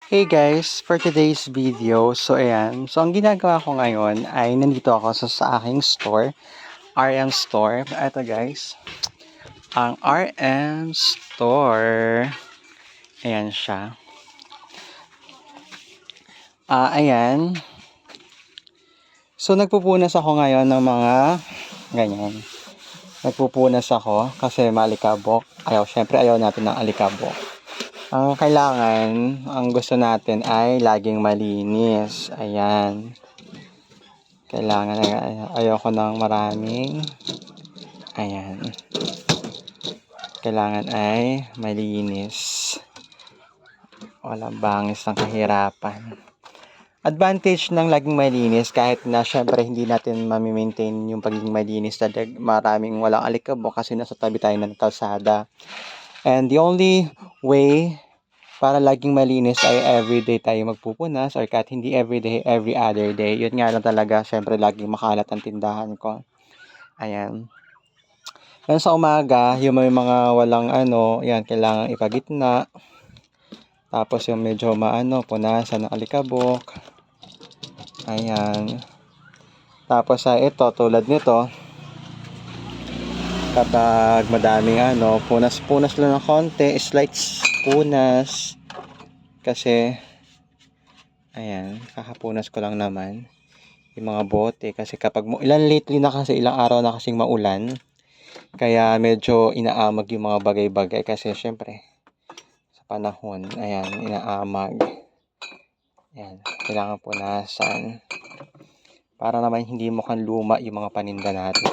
Hey guys, for today's video, ang ginagawa ko ngayon ay nandito ako sa aking store, RM Store. Ito guys, ang RM Store. Ayan siya. Ayan. So nagpupunas ako ngayon ng mga ganyan. Nagpupunas ako kasi maalikabok. Syempre ayaw natin ng alikabok. Ang kailangan, ang gusto natin ay laging malinis. Ayan. Kailangan, ayoko ng maraming. Ayan. Kailangan ay malinis. Walang bangis ng kahirapan. Advantage ng laging malinis, kahit na syempre hindi natin mamimaintain yung pagiging malinis, maraming walang alikabok kasi nasa tabi tayo ng kalsada. And the only way para laging malinis ay everyday tayo magpupunas, or kahit hindi everyday, every other day. Yun nga lang talaga, syempre laging makalat ang tindahan ko. Ayan. Yan sa umaga, yung may mga walang yan, kailangan ipagitna. Tapos yung medyo punasan ng alikabok. Ayan. Tapos ito, tulad nito, kapag madaming punas-punas lang ng konti, slight punas. Kasi, ayan, kakapunas ko lang naman yung mga bote. Kasi kapag lately na kasi, ilang araw na kasing maulan. Kaya medyo inaamag yung mga bagay-bagay kasi syempre sa panahon, ayan, inaamag. Ayan, kailangan punasan para naman hindi mukhang luma yung mga paninda natin.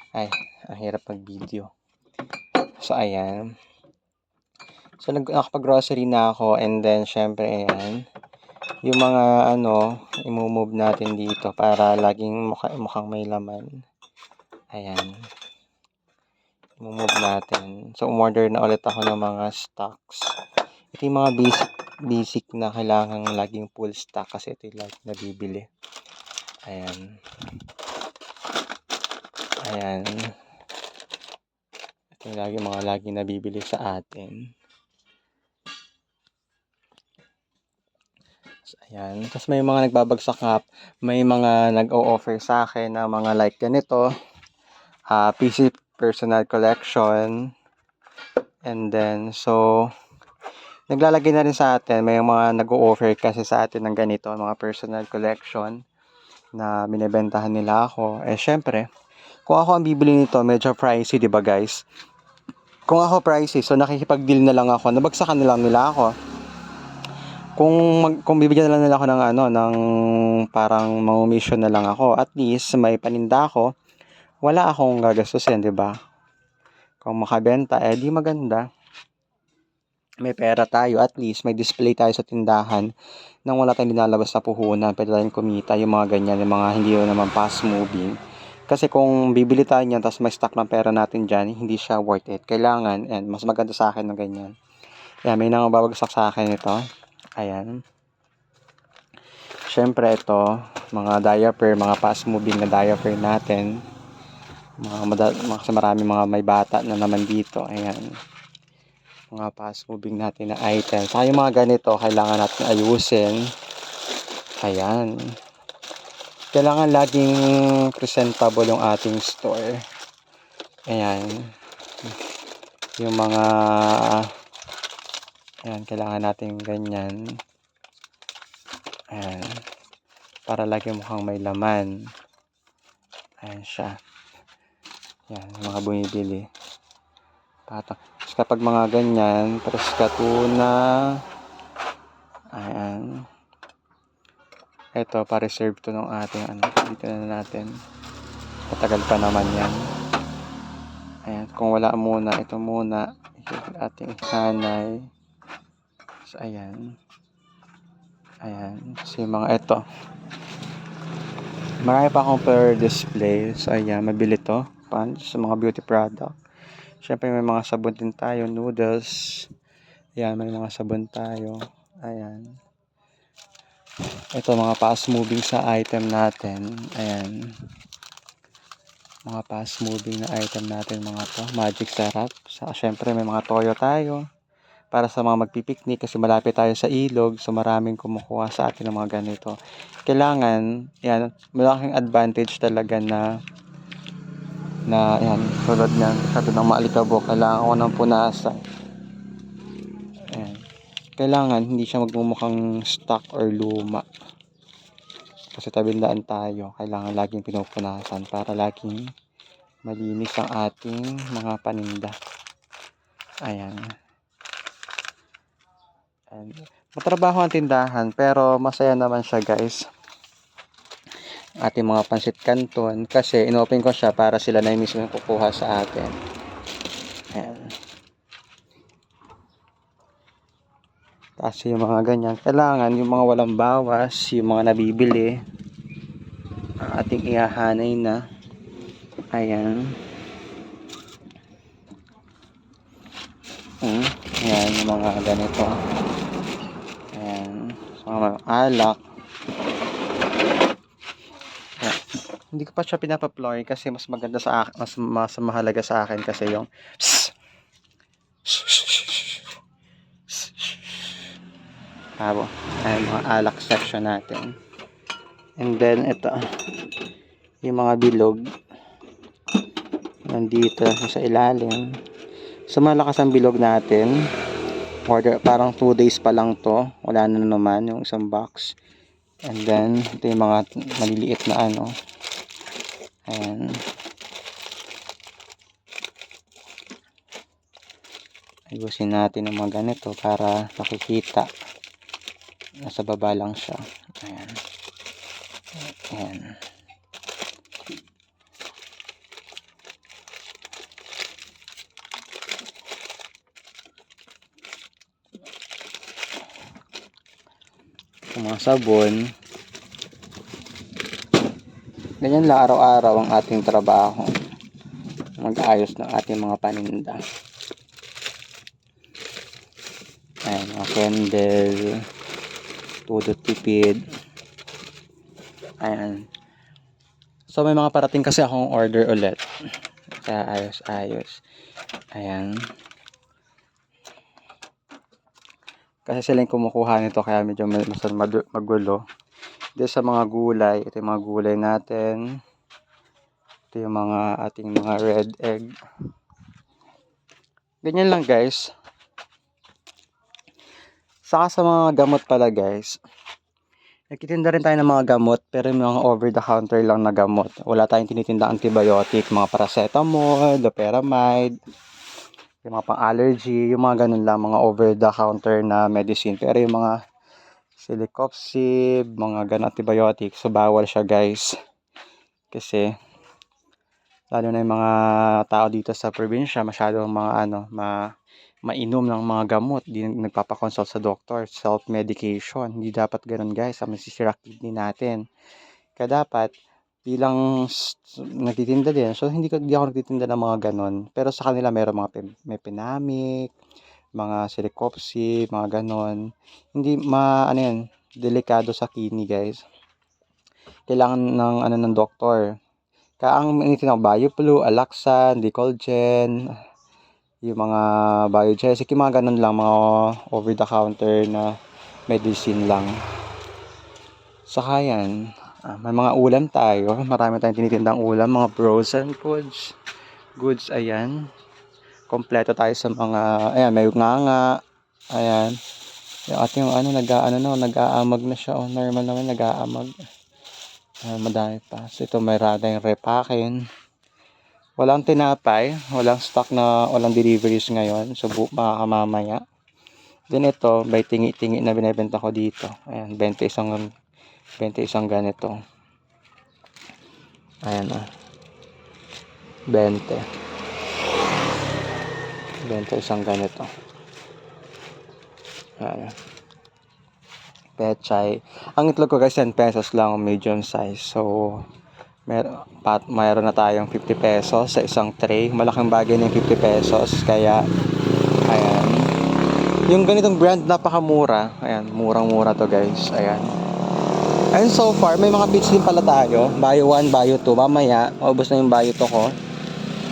Ay, ang hirap mag-video. So, ayan. So, nakapag-grocery na ako, and then syempre, ayan, yung mga i-move natin dito para laging mukhang may laman. Ayan. I-move natin. So, umorder na ulit ako ng mga stocks. Ito yung mga basic na kailangan laging full stock kasi ito yung laging nabibili. Ayan. Ayan. Ito yung mga laging nabibili sa atin. So, ayan. Tapos may mga nagbabagsak nga, may mga nag-o-offer sa akin na mga like ganito. PC personal collection. And then, so, naglalagay na rin sa atin, may mga nag-o-offer kasi sa atin ng ganito, mga personal collection na binebentahan nila ako. Syempre, kung ako ang bibili nito, medyo pricey, di ba guys? Kung ako pricey, so nakikipag-deal na lang ako, nabagsakan na lang nila ako. Kung bibigyan na lang nila ako ng parang mangumission na lang ako, at least may paninda ako, wala akong gagastusin, di ba? Kung makabenta, di maganda. May pera tayo, at least may display tayo sa tindahan nang wala tayong nilalabas na puhunan, pwede tayong kumita, yung mga ganyan, yung mga hindi naman fast moving. Kasi kung bibili tayo niyan, tapos may stock ng pera natin dyan, hindi siya worth it. Kailangan, and mas maganda sa akin ng ganyan. Ayan, may nangababagsak sa akin ito. Ayan. Syempre ito, mga diaper, mga fast moving na diaper natin. Kasi marami mga may bata na naman dito. Ayan. Mga fast moving natin na items. Saka yung mga ganito, kailangan natin ayusin. Ayan. Kailangan laging presentable yung ating store. Ayan. Yung mga ayan, kailangan natin ganyan. Ayan. Para lagi mukhang may laman. Ayan siya. Ayan, mga bumibili. Kapag mga ganyan, preska tuna. Ayan. Ito, pa-reserve to ng ating dito na natin. Matagal pa naman yan. Ayan, kung wala muna, ito muna. Ito ating hanay. So, ayan. Ayan. So, yung mga ito. Marami pa akong per display. So, ayan, mabili to. Sa mga beauty product. Siyempre, may mga sabon din tayo. Noodles. Ayan, may mga sabon tayo. Ayan. Ito, mga fast moving sa item natin. Ayan. Mga fast moving na item natin, mga to. Magic syrup. Siyempre, may mga toyo tayo. para sa mga magpipiknik kasi malapit tayo sa ilog, so maraming kumukuha sa atin ng mga ganito. Kailangan, yan, malaking advantage talaga na yan, tulad niyan, katulad ng maalikabok, kailangan ko ng punasan. Ayan. Kailangan hindi siya magmumukhang stock or luma. Kasi tabindaan tayo, kailangan laging pinupunasan para laging malinis ang ating mga paninda. Ayan. Matrabaho ang tindahan pero masaya naman siya guys. Ating mga pansit canton kasi inopen ko siya para sila na mismo yung kukuha sa atin. Ayan. Kasi yung mga ganyan, kailangan yung mga walang bawas, yung mga nabibili, ating ihahanay na. Ayan. Ayan, yung mga ganito. Ayan. So, mga alak. Ayan. Hindi ko pa siya pinapa-flooring kasi mas maganda sa akin, mas mahalaga sa akin kasi yung ayan, mga alak section natin. And then ito yung mga bilog nandito sa ilalim. So malakas ang bilog natin. Order parang 2 days pa lang to, wala na naman yung isang box. And then ito yung mga maliliit na ano. Ayan. Ayusin natin yung mga ganito para nakikita. Nasa baba lang siya. Ayan. Ayan. Yung mga sabon. Ganyan lang araw-araw ang ating trabaho. Mag-ayos ng ating mga paninda. Ayan, mga candle. Tudot tipid. Ayan. So may mga parating kasi akong order ulit. Kaya ayos. Ayan. Kasi sila yung kumukuha nito kaya medyo magulo. Dito sa mga gulay, ito yung mga gulay natin. Ito yung mga ating mga red egg. Ganyan lang guys. Saka sa mga gamot pala guys. Nagtitinda rin tayo ng mga gamot pero yung mga over the counter lang na gamot. Wala tayong tinitinda antibiotic, mga paracetamol, loperamide, yung mga pang-allergy, yung mga ganun lang, mga over the counter na medicine. Pero yung mga celecoxib, mga ganun antibiotic, so bawal siya guys. Kasi lalo na yung mga tao dito sa probinsya, masyadong mga mainom ng mga gamot, di nagpapakonsult sa doktor, self-medication. Hindi dapat ganun guys, masisira kidney natin. Kaya dapat, bilang nagtitinda din, so hindi ako nagtitinda ng mga ganun. Pero sa kanila mayroon mga may pinamic, mga celecoxib, mga ganun. Hindi delikado sa kidney guys. Kailangan ng doktor. Kaya ang initinang BioFlu, Alaxan, Decolgen, yung mga Biogesic, yung mga ganun lang, mga over the counter na medicine lang. Saka yan, may mga ulam tayo, marami tayong tinitindang ulam, mga frozen goods, ayan. Kompleto tayo sa mga, ayan, may nganga, ayan. Yung ating nag-aamag na siya, normal naman nag-aamag. Madami pa. So ito may tayong repakin. Walang tinapay, walang stock na, walang deliveries ngayon. So, makakamamaya. Then ito, by tingi-tingi na binibenta ko dito. Ayan, 21 ganito. Ayan 20. 21 ganito. Ayan. Pechay. Ang itlog ko guys, 10 pesos lang, medium size. So, mayroon na tayong 50 pesos sa isang tray. Malaking bagay na yung 50 pesos. Kaya, ayan. Yung ganitong brand, napakamura. Ayan, murang-mura to guys. Ayan. And so far, may mga pits din pala tayo. Buy 1, buy 2. Mamaya, maubos na yung buy 2 ko.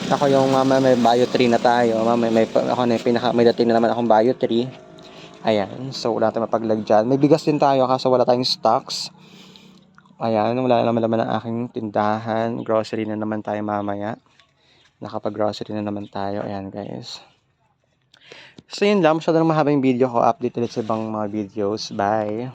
Ako yung may bio tree na tayo. Ako na yung may dating na naman akong bio tree. Ayan, so wala tayong mapaglag dyan. May bigas din tayo kaso wala tayong stocks. Ayan, wala naman ang aking tindahan. Grocery na naman tayo mamaya. Nakapag-grocery na naman tayo. Ayan guys. So yun lang, masyadong mahabang video ko. Update ulit sa ibang mga videos. Bye!